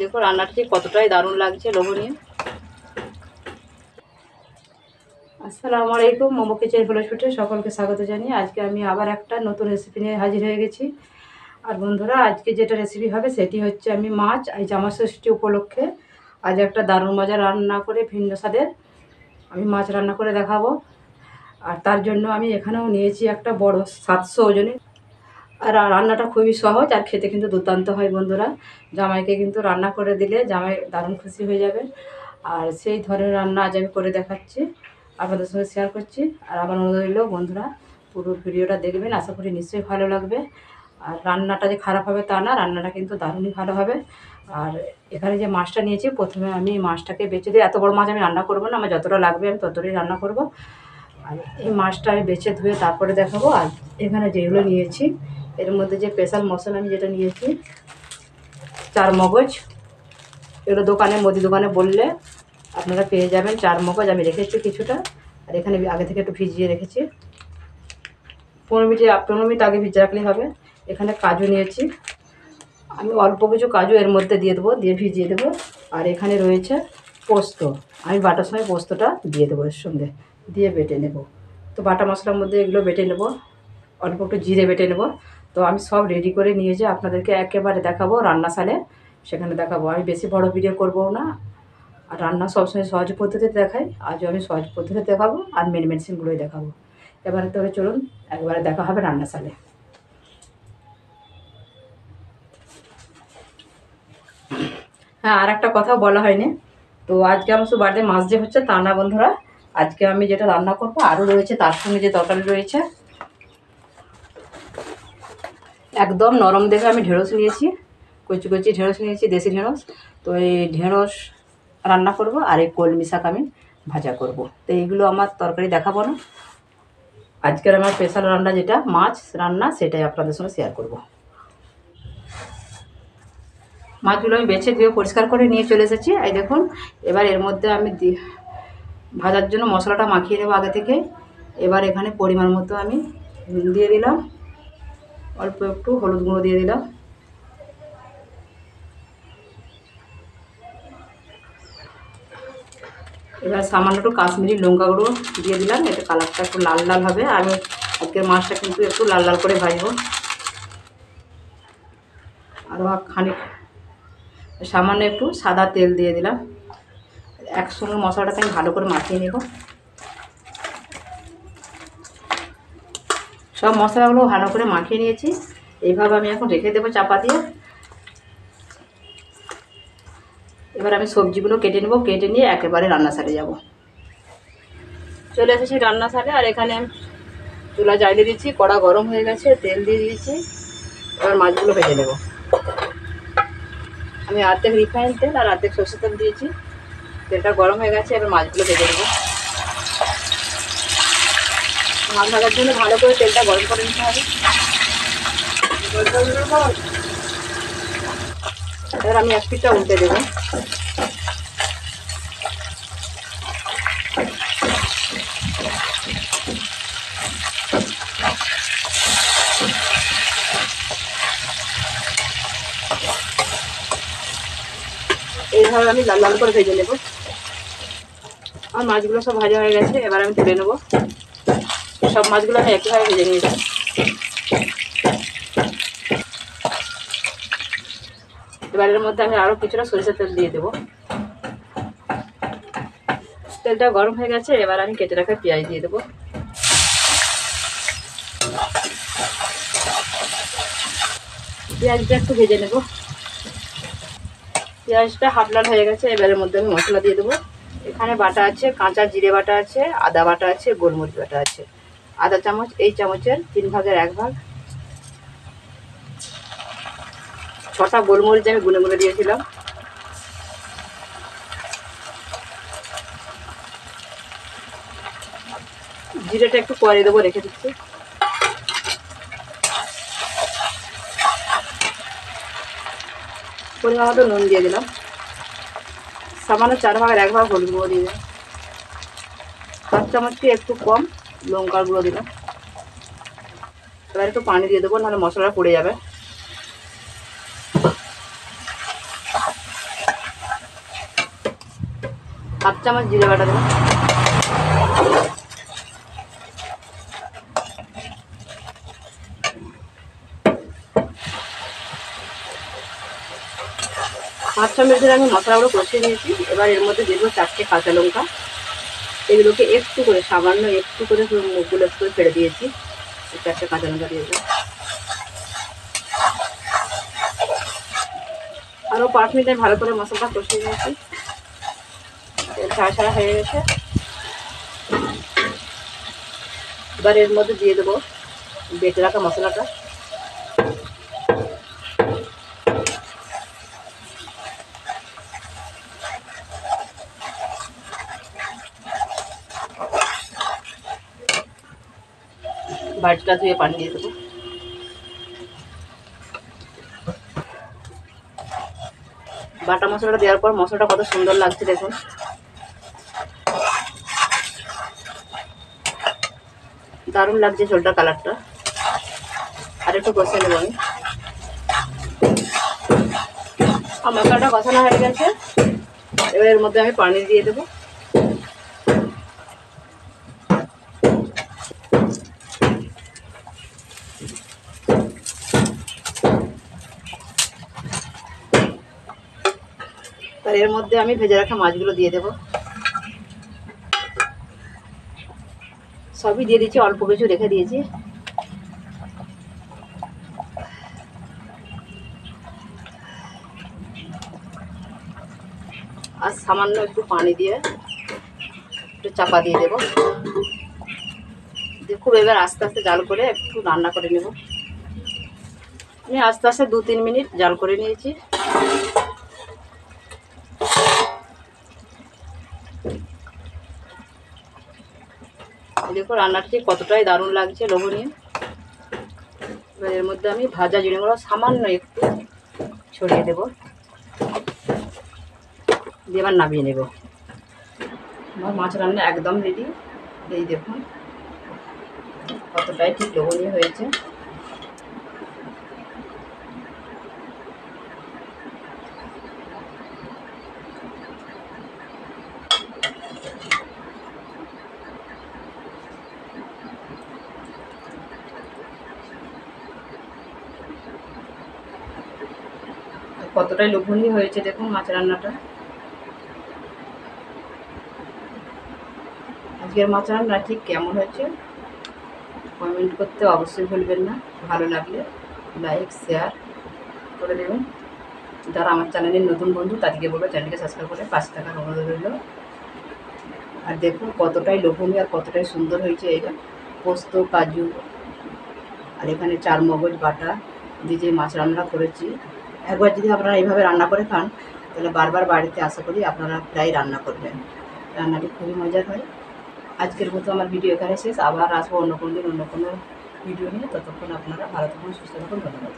দেখো রান্নাটা ঠিক কতটাই দারুণ লাগছে, লোভনীয়। আসসালামু আলাইকুম, মোমো কিচেন ফ্লোসফুটে সকলকে স্বাগত জানিয়ে আজকে আমি আবার একটা নতুন রেসিপি নিয়ে হাজির হয়ে গেছি। আর বন্ধুরা, আজকে যেটা রেসিপি হবে সেটি হচ্ছে আমি মাছ এই জামা ষষ্ঠী উপলক্ষে আজ একটা দারুণ মজা রান্না করে ভিন্ন স্বাদের আমি মাছ রান্না করে দেখাবো। আর তার জন্য আমি এখানেও নিয়েছি একটা বড় 700 ওজনের। আর রান্নাটা খুবই সহজ আর খেতে কিন্তু দুর্দান্ত হয় বন্ধুরা। জামাইকে কিন্তু রান্না করে দিলে জামাই দারুণ খুশি হয়ে যাবে। আর সেই ধরনের রান্না আজ আমি করে দেখাচ্ছি, আপনাদের সঙ্গে শেয়ার করছি। আর আমার অনুরোধ রইল বন্ধুরা, পুরো ভিডিওটা দেখবেন, আশা করি নিশ্চয়ই ভালো লাগবে। আর রান্নাটা যে খারাপ হবে তা না, রান্নাটা কিন্তু দারুণই ভালো হবে। আর এখানে যে মাছটা নিয়েছি, প্রথমে আমি মাছটাকে বেছে দিই। এত বড় মাছ আমি রান্না করবো না, আমার যতটা লাগবে আমি ততটাই রান্না করব। আর এই মাছটা আমি বেছে ধুয়ে তারপরে দেখাবো। আর এখানে যেগুলো নিয়েছি এর মধ্যে যে স্পেশাল মশলা আমি যেটা নিয়েছি, 4 মগজ। এগুলো দোকানে, মুদি দোকানে বললে আপনারা পেয়ে যাবেন। 4 মগজ আমি রেখেছি কিছুটা। আর এখানে আগে থেকে একটু ভিজিয়ে রেখেছি, 15 মিনিট আগে ভিজিয়ে রাখলেই হবে। এখানে কাজু নিয়েছি, আমি অল্প কিছু কাজু এর মধ্যে দিয়ে দেবো, দিয়ে ভিজিয়ে দেবো। আর এখানে রয়েছে পোস্ত, আমি বাটার সময় পোস্তটা দিয়ে দেবো এর সঙ্গে, দিয়ে বেটে নেব। তো বাটা মশলার মধ্যে এগুলো বেটে নেব, অল্প একটু জিরে বেটে নেব। তো আমি সব রেডি করে নিয়ে যে আপনাদেরকে একেবারে দেখাবো রান্নাশালে, সেখানে দেখাবো। আমি বেশি বড় ভিডিও করবো না। আর রান্না সবসময় সহজ পদ্ধতিতে দেখাই, আজও আমি সহজ পদ্ধতিতে দেখাবো আর মেডিসিনগুলোই দেখাবো। এবারে তবে চলুন একবারে দেখা হবে রান্নাশালে। হ্যাঁ, আর একটা কথা বলা হয়নি। তো আজকে আমার শুধু বাড়িতে মাছ যে হচ্ছে তা না বন্ধুরা, আজকে আমি যেটা রান্না করবো আরও রয়েছে তার সঙ্গে যে তরকারি রয়েছে। একদম নরম দেখে আমি ঢেঁড়স নিয়েছি, কচি কচি ঢেঁড়স নিয়েছি, দেশি ঢেঁড়স। তো এই ঢেঁড়স রান্না করব আর এই কলমি শাক আমি ভাজা করব। তো এইগুলো আমার তরকারি দেখাবো না, আজকের আমার স্পেশাল রান্না যেটা মাছ রান্না সেটাই আপনাদের সঙ্গে শেয়ার করব। মাছগুলো আমি বেছে ধুয়ে পরিষ্কার করে নিয়ে চলে এসেছি। এই দেখুন, এবার এর মধ্যে আমি ভাজার জন্য মশলাটা মাখিয়ে নেবো আগে থেকে। এবার এখানে পরিমাণ মতো আমি দিয়ে দিলাম, অল্প একটু হলুদ গুঁড়ো দিয়ে দিলাম। এবার সামান্য একটু কাশ্মীরি লঙ্কা গুঁড়ো দিয়ে দিলাম, এতে কালারটা একটু লাল লাল হবে। আমি আজকের মাছটা কিন্তু একটু লাল লাল করে ভাজবো। আরও খানিক সামান্য একটু সাদা তেল দিয়ে দিলাম। একসঙ্গে মশলাটাকে আমি ভালো করে মাখিয়ে নেব। সব মশলাগুলো ভালো করে মাখিয়ে নিয়েছি। এইভাবে আমি এখন রেখে দেবো চাপা দিয়ে। এবার আমি সবজিগুলো কেটে নেব, কেটে নিয়ে একেবারে রান্নাশালে যাব। চলে এসেছি রান্নাশালে। আর এখানে আমি চুলা জ্বালিয়ে দিচ্ছি, কড়া গরম হয়ে গেছে, তেল দিয়ে দিয়েছি। এবার মাছগুলো ভেজে নেব। আমি অর্ধেক রিফাইন তেল আর অর্ধেক সরষের তেল দিয়েছি। তেলটা গরম হয়ে গেছে, এবার মাছগুলো ভেজে নেব। মাছ ভাজার জন্য ভালো করে তেলটা গরম করে নিতে হবে। এবার আমি এক পিঠটা উল্টে দেবো। এইভাবে আমি লাল লাল করে ভেজে নেব। আর মাছগুলো সব ভাজা হয়ে গেছে, এবার আমি তুলে নেব। সব মাছগুলো আমি একইভাবে ভেজে নিয়েছি। এবার এর মধ্যে আমি আরও কিছুটা সরিষার তেল দিয়ে দেবো। তেলটা গরম হয়ে গেছে, এবার আমি কেটে রাখা পেঁয়াজ দিয়ে দেবো। পেঁয়াজটা একটু ভেজে নেব। পেঁয়াজটা হাফ লাল হয়ে গেছে, এবারের মধ্যে আমি মশলা দিয়ে দেবো। এখানে বাটা আছে, কাঁচা জিরে বাটা আছে, আদা বাটা আছে, গোলমরিচ বাটা আছে। আদা চামচ, এই চামচের 3 ভাগের 1 ভাগ। 6টা গোলমরিচ আমি গুনে গুনে দিয়েছিলাম। জিরেটা একটু পরে দেবো, রেখে দিচ্ছি। পরিমাণ মতো নুন দিয়ে দিলাম। সামান্য 4 ভাগের 1 ভাগ হলুদ গুঁড়ো দিয়ে দিলাম। 4 চামচটি একটু কম লঙ্কার গুঁড়ো দিলাম। এবার একটু পানি দিয়ে দেবো, নাহলে মশলাটা পুড়ে যাবে। হাফ চামচ জিরে বাটা দেবো। হাফ চামচ ধরে আমি মশলাগুলো কষিয়ে নিয়েছি। এবার এর মধ্যে দিয়ে দেবো 4টে কাঁচা লঙ্কা। এগুলোকে একটু করে, সামান্য একটু করে মুখগুলো একটু করে ফেলে দিয়েছি। 4টে কাঁচা লঙ্কা দিয়ে দেবো। আরও 5 মিনিট ভালো করে মশলাটা কষিয়ে নিয়েছি। ছাড়া ছাড়া হয়ে গেছে। এবার এর মধ্যে দিয়ে দেবো বেটে রাখা মশলাটা। বাটিটা ধুয়ে পানি দিয়ে দেবো। বাটা মশলাটা দেওয়ার পর মশলাটা কত সুন্দর লাগছে দেখুন। দারুণ লাগছে ঝোলটার কালারটা। আর একটু কষে নেব আমি। আর মশলাটা কষানো হয়ে গেছে। এবার এর মধ্যে আমি পানি দিয়ে দেবো। আর এর মধ্যে আমি ভেজে রাখা মাছগুলো দিয়ে দেবো। সবই দিয়ে দিচ্ছি, অল্প কিছু রেখে দিয়েছি। আর সামান্য একটু পানি দিয়ে একটু চাপা দিয়ে দেবো। দেখুন এবার আস্তে আস্তে জাল করে একটু রান্না করে নেব। আমি আস্তে আস্তে 2-3 মিনিট জাল করে নিয়েছি। দেখো রান্নাটি কতটাই দারুণ লাগছে, লোভনীয়। এবার এর মধ্যে আমি ভাজা জিরেগুলো সামান্য একটু ছড়িয়ে দেব, দিয়ে এবার নামিয়ে নেব। আমার মাছ রান্না একদম রেডি। এই দেখুন কতটাই ঠিক লোভনীয় হয়েছে। কতটাই লোভনীয় হয়েছে দেখুন মাছ রান্নাটা। আজকের মাছ রান্না ঠিক কেমন হয়েছে কমেন্ট করতে অবশ্যই ভুলবেন না। ভালো লাগলে লাইক শেয়ার করে দেবেন। যারা আমার চ্যানেলের নতুন বন্ধু তাদেরকে বলবো চ্যানেলকে সাবস্ক্রাইব করে পাশে থাকার অনুরোধ রইল। আর দেখুন কতটাই লোভনীয় আর কতটাই সুন্দর হয়েছে। এটা পোস্ত, কাজু আর এখানে 4 মগজ বাটা দিয়ে যে মাছ রান্না করেছি। একবার যদি আপনারা এইভাবে রান্না করে খান তাহলে বারবার বাড়িতে আশা করি আপনারা প্রায় রান্না করবেন। রান্নাটি খুবই মজার হয়। আজকের মতো আমার ভিডিও এখানে শেষ। আবার আসবো অন্য কোনো দিন অন্য কোনো ভিডিও নিয়ে। ততক্ষণ আপনারা ভালো থাকুন, সুস্থ থাকুন। ধন্যবাদ।